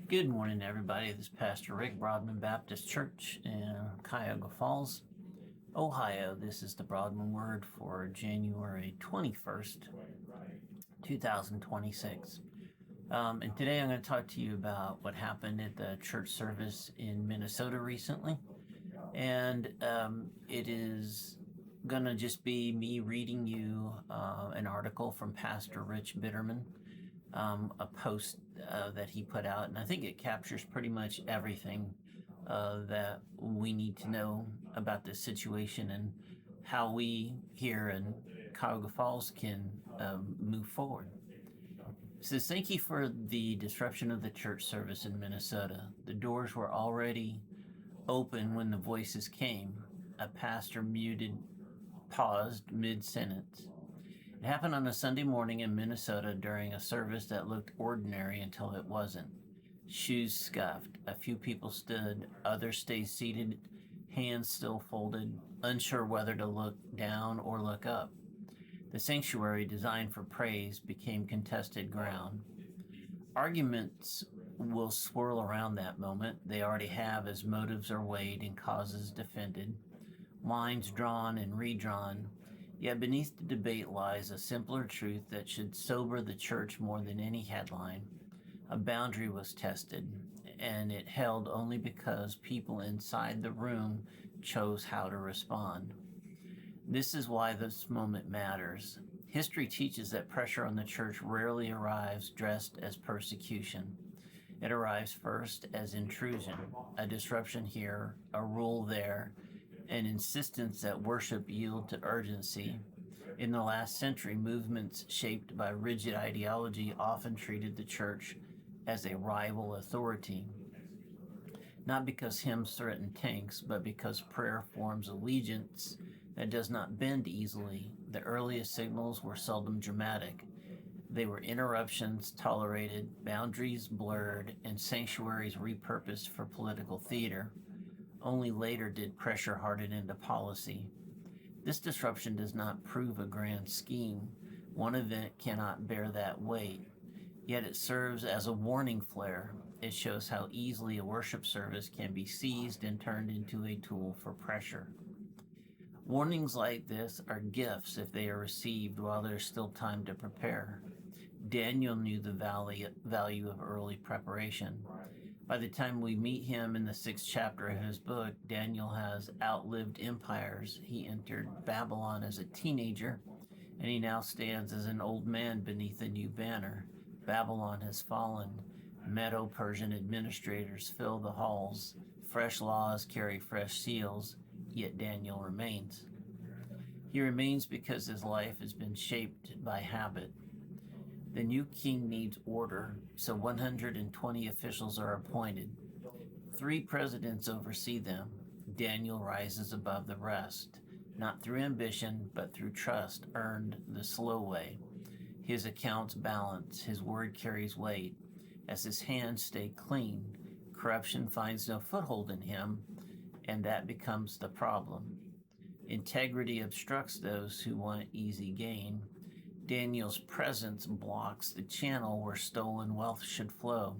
Good morning, everybody. This is Pastor Rick, Broadman Baptist Church in Cuyahoga Falls, Ohio. This is the Broadman Word for January 21st, 2026. And today I'm going to talk to you about what happened at the church service in Minnesota recently. And it is going to just be me reading you an article from Pastor Rich Bitterman, a post that he put out, and I think it captures pretty much everything that we need to know about this situation and how we here in Cuyahoga Falls can move forward. It says, "Thank you for the disruption of the church service in Minnesota. The doors were already open when the voices came." A pastor paused mid-sentence. It happened on a Sunday morning in Minnesota during a service that looked ordinary until it wasn't. Shoes scuffed. A few people stood. Others stayed seated, hands still folded, unsure whether to look down or look up. The sanctuary, designed for praise, became contested ground. Arguments will swirl around that moment. They already have, as motives are weighed and causes defended, lines drawn and redrawn. Yet beneath the debate lies a simpler truth that should sober the church more than any headline. A boundary was tested, and it held only because people inside the room chose how to respond. This is why this moment matters. History teaches that pressure on the church rarely arrives dressed as persecution. It arrives first as intrusion, a disruption here, a rule there, an insistence that worship yield to urgency. In the last century, movements shaped by rigid ideology often treated the church as a rival authority, not because hymns threaten tanks, but because prayer forms allegiance that does not bend easily. The earliest signals were seldom dramatic. They were interruptions tolerated, boundaries blurred, and sanctuaries repurposed for political theater. Only later did pressure harden into policy. This disruption does not prove a grand scheme. One event cannot bear that weight. Yet it serves as a warning flare. It shows how easily a worship service can be seized and turned into a tool for pressure. Warnings like this are gifts if they are received while there's still time to prepare. Daniel knew the value of early preparation. By the time we meet him in the 6th chapter of his book, Daniel has outlived empires. He entered Babylon as a teenager, and he now stands as an old man beneath a new banner. Babylon has fallen. Medo-Persian administrators fill the halls. Fresh laws carry fresh seals, yet Daniel remains. He remains because his life has been shaped by habit. The new king needs order, so 120 officials are appointed. 3 presidents oversee them. Daniel rises above the rest, not through ambition, but through trust earned the slow way. His accounts balance, his word carries weight. As his hands stay clean, corruption finds no foothold in him, and that becomes the problem. Integrity obstructs those who want easy gain. Daniel's presence blocks the channel where stolen wealth should flow.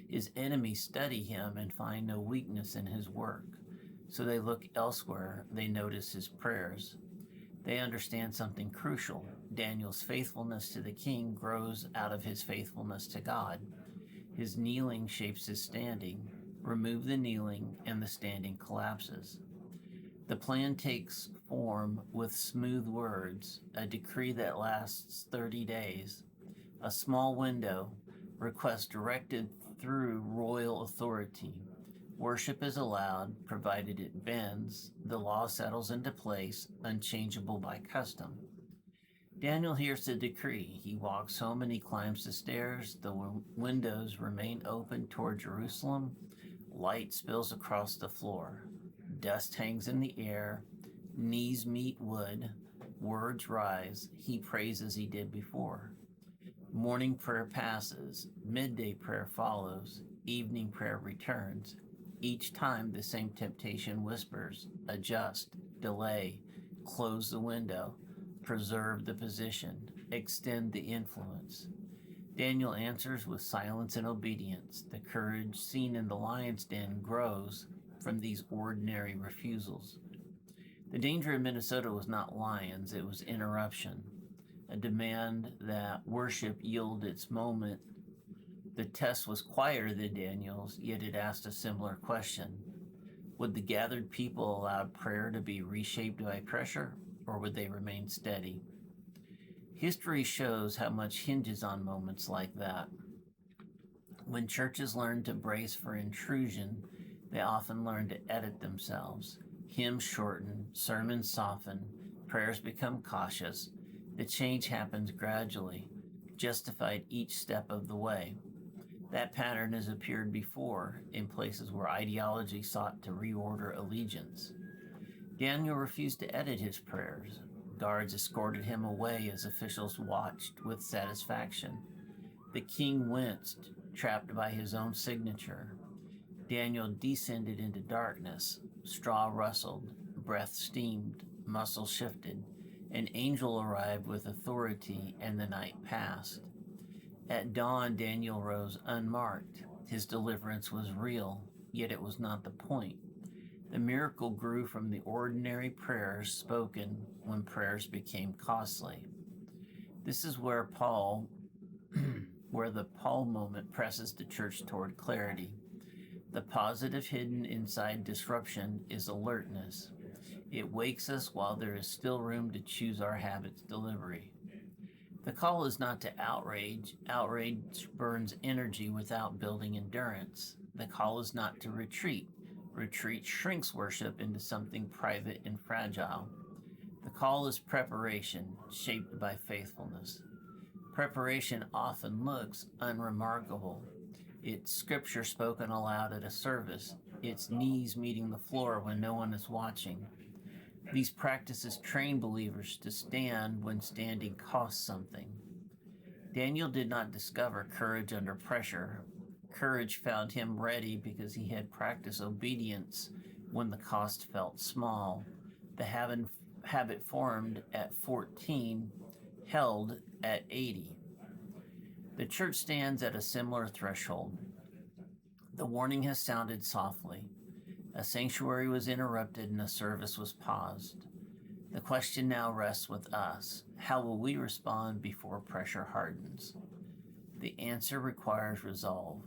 His enemies study him and find no weakness in his work. So they look elsewhere. They notice his prayers. They understand something crucial. Daniel's faithfulness to the king grows out of his faithfulness to God. His kneeling shapes his standing. Remove the kneeling, and the standing collapses. The plan takes form with smooth words, a decree that lasts 30 days, a small window, request directed through royal authority. Worship is allowed, provided it bends. The law settles into place, unchangeable by custom. Daniel hears the decree. He walks home and he climbs the stairs. The windows remain open toward Jerusalem. Light spills across the floor. Dust hangs in the air. Knees meet wood. Words rise. He prays as he did before. Morning prayer passes. Midday prayer follows. Evening prayer returns. Each time the same temptation whispers, adjust, delay, close the window, preserve the position, extend the influence. Daniel answers with silence and obedience. The courage seen in the lion's den grows from these ordinary refusals. The danger in Minnesota was not lions, it was interruption, a demand that worship yield its moment. The test was quieter than Daniel's, yet it asked a similar question. Would the gathered people allow prayer to be reshaped by pressure, or would they remain steady? History shows how much hinges on moments like that. When churches learn to brace for intrusion, they often learn to edit themselves. Hymns shorten, sermons soften, prayers become cautious. The change happens gradually, justified each step of the way. That pattern has appeared before in places where ideology sought to reorder allegiance. Daniel refused to edit his prayers. Guards escorted him away as officials watched with satisfaction. The king winced, trapped by his own signature. Daniel descended into darkness. Straw rustled, breath steamed, muscles shifted. An angel arrived with authority, and the night passed. At dawn, Daniel rose unmarked. His deliverance was real, yet it was not the point. The miracle grew from the ordinary prayers spoken when prayers became costly. This is where where the Paul moment presses the church toward clarity. The positive hidden inside disruption is alertness. It wakes us while there is still room to choose our habits delivery. The call is not to outrage. Outrage burns energy without building endurance. The call is not to retreat. Retreat shrinks worship into something private and fragile. The call is preparation, shaped by faithfulness. Preparation often looks unremarkable. It's scripture spoken aloud at a service. It's knees meeting the floor when no one is watching. These practices train believers to stand when standing costs something. Daniel did not discover courage under pressure. Courage found him ready because he had practiced obedience when the cost felt small. The habit formed at 14 held at 80. The church stands at a similar threshold. The warning has sounded softly. A sanctuary was interrupted and a service was paused. The question now rests with us. How will we respond before pressure hardens? The answer requires resolve.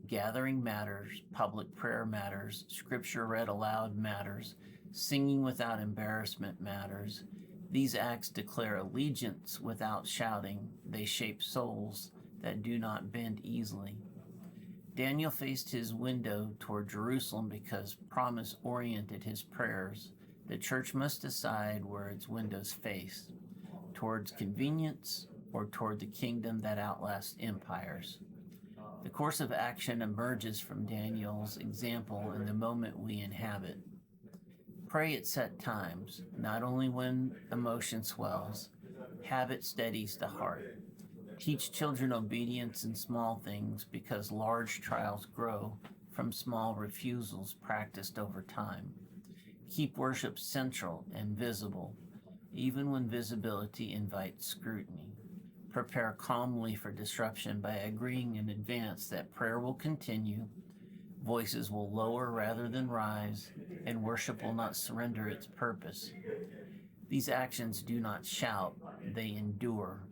Gathering matters, public prayer matters, scripture read aloud matters, singing without embarrassment matters. These acts declare allegiance without shouting. They shape souls that do not bend easily. Daniel faced his window toward Jerusalem because promise oriented his prayers. The church must decide where its windows face, towards convenience or toward the kingdom that outlasts empires. The course of action emerges from Daniel's example in the moment we inhabit. Pray at set times, not only when emotion swells. Habit steadies the heart. Teach children obedience in small things because large trials grow from small refusals practiced over time. Keep worship central and visible, even when visibility invites scrutiny. Prepare calmly for disruption by agreeing in advance that prayer will continue, voices will lower rather than rise, and worship will not surrender its purpose. These actions do not shout, they endure.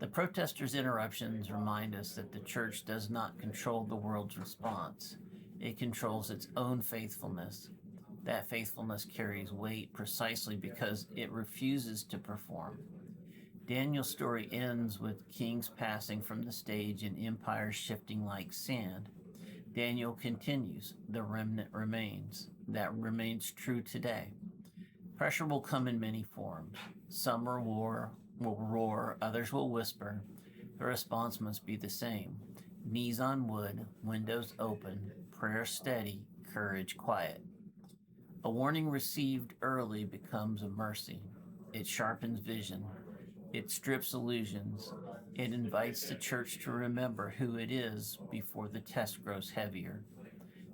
The protesters' interruptions remind us that the church does not control the world's response. It controls its own faithfulness. That faithfulness carries weight precisely because it refuses to perform. Daniel's story ends with kings passing from the stage and empires shifting like sand. Daniel continues, the remnant remains. That remains true today. Pressure will come in many forms. Some will roar, others will whisper. The response must be the same. Knees on wood, windows open, prayer steady, courage quiet. A warning received early becomes a mercy. It sharpens vision. It strips illusions. It invites the church to remember who it is before the test grows heavier.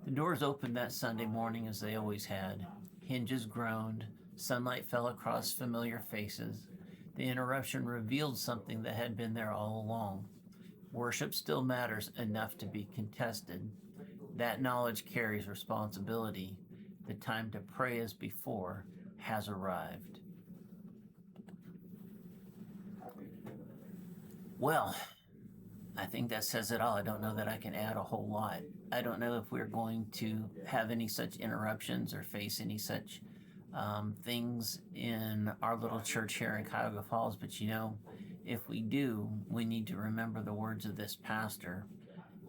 The doors opened that Sunday morning as they always had. Hinges groaned. Sunlight fell across familiar faces. The interruption revealed something that had been there all along. Worship still matters enough to be contested. That knowledge carries responsibility. The time to pray as before has arrived. Well, I think that says it all. I don't know that I can add a whole lot. I don't know if we're going to have any such interruptions or face any such things in our little church here in Cuyahoga Falls, but if we do, we need to remember the words of this pastor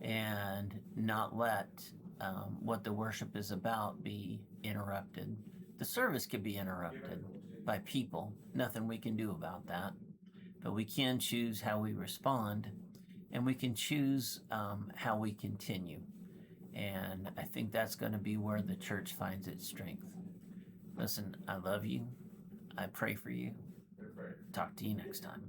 and not let what the worship is about be interrupted. The service could be interrupted by people. Nothing we can do about that. But we can choose how we respond, and we can choose how we continue. And I think that's going to be where the church finds its strength. Listen, I love you. I pray for you. Talk to you next time.